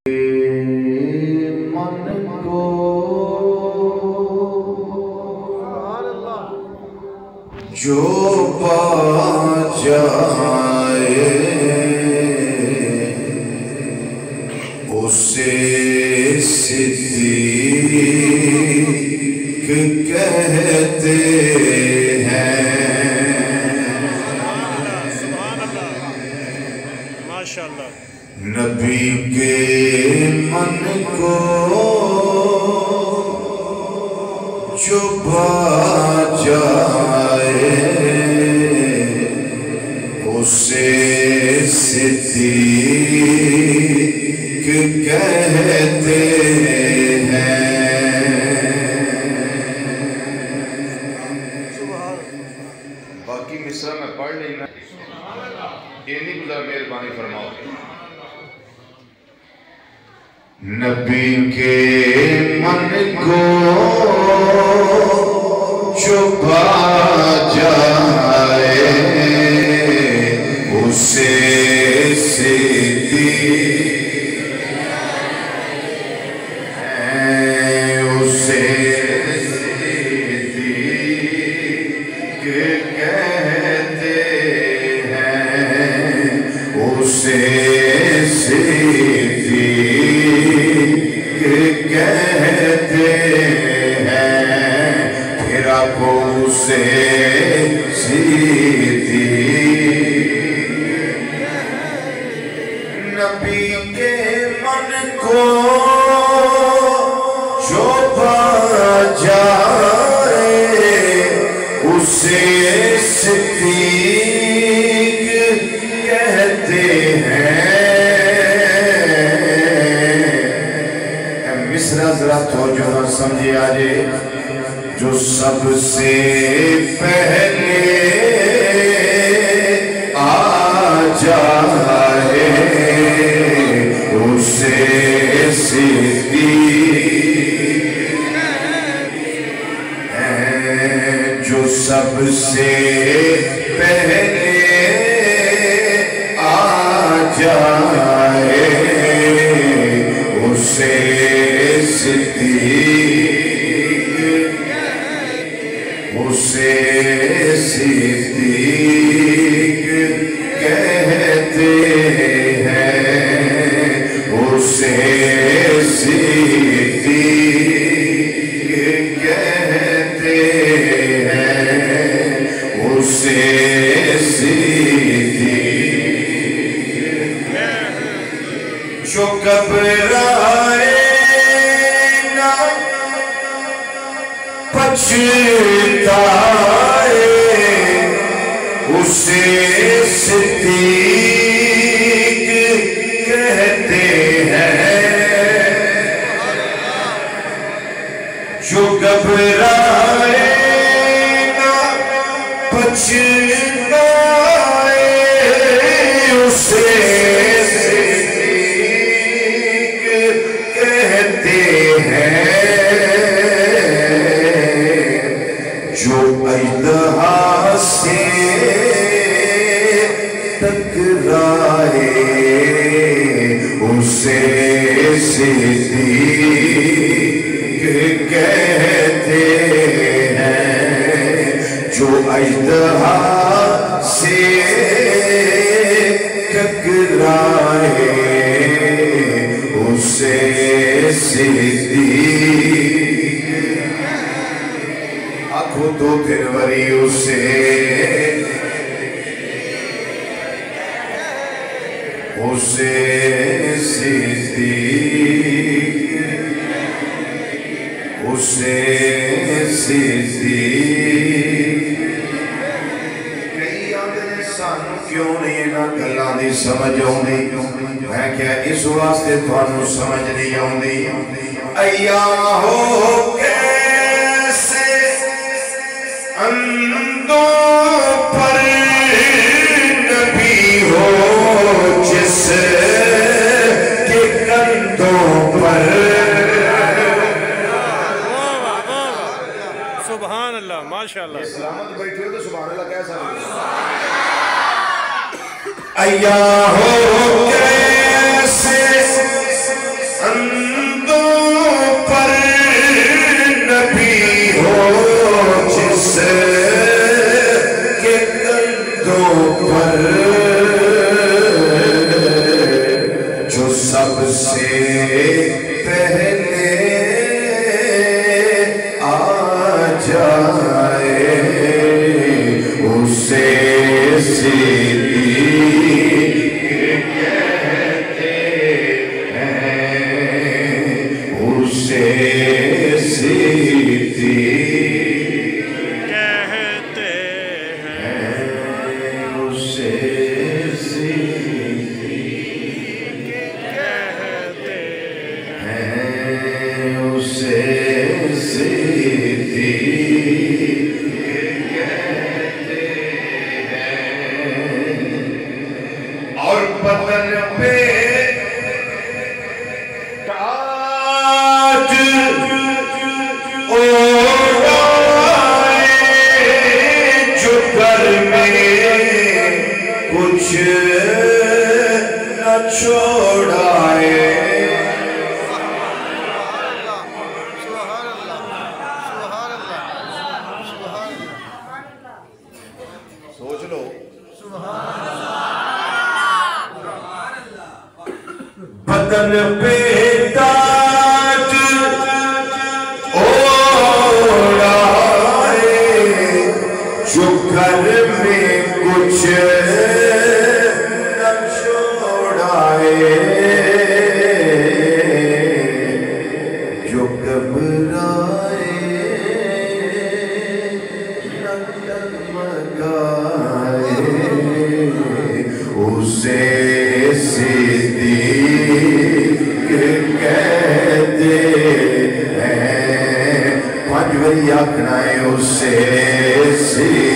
من کو جو پا جائے اسے صدیق کہتے ہیں۔ نبی کے من کو جو پا جائے اسے صدیق کہتے ہیں۔ باقی مصرع میں پڑھ لینا، یہ نہیں گزار مہربانی فرماؤ۔ نبی کے من کو جو پا جائے اسے صدیق اسے صدیق کہتے ہیں، اسے صدیق کہتے ہیں، پھر آپ اسے صدیق۔ نبی کے من کو جو پا جائے اسے صدیق کہتے ہیں۔ مصرع ذرا توجہ نہ سمجھے آجے، جو سب سے پہلے آ جائے اسے صدیق ہے، جو سب سے پہلے آ جائے اسے صدیق، اسے صدیق کہتے ہیں، اسے صدیق کہتے ہیں، اسے صدیق۔ جو گھبرائے نہ پچھتائے اسے صدیق کہتے ہیں، جو گھبرائے نہ پچھتائے اسے صدیق کہتے ہیں، جو اژدہا سے ٹکرائے اسے صدیق کہتے ہیں، جو اژدہا سے ٹکرائے اسے صدیق، آنکھوں تو پھر وری اسے صدیق، اسے صدیق۔ کئی آدھے سانو کیوں نہیں اینا گلاں دی سمجھ آؤندی، میں کیا اس واسطے تھانوں سمجھ نہیں آؤندی۔ ایام ہو کیسے اندوں پر نبی ہو جس کے کندھوں پر، سبحان اللہ، ماشاءاللہ۔ سلامت بیٹھے ہو تو سبحان اللہ کیسا ہے؟ ایام ہو کیسے سب سے پہلے آ جائے اسے صدیق کہتے ہیں اسے صدیق کہتے ہیں اسے اور بدن پہ تاج اوڑھائے جو گھر میں کچھ نہ چھوڑائے سوچ لو بدن پہ تاج اوڑھائے جو گھر میں کچھ نہ چھوڑائے جو گھبرائے نہ ڈگمگائے اسے صدیق کہتے ہیں پانچ بری آکھنا ہے اسے صدیق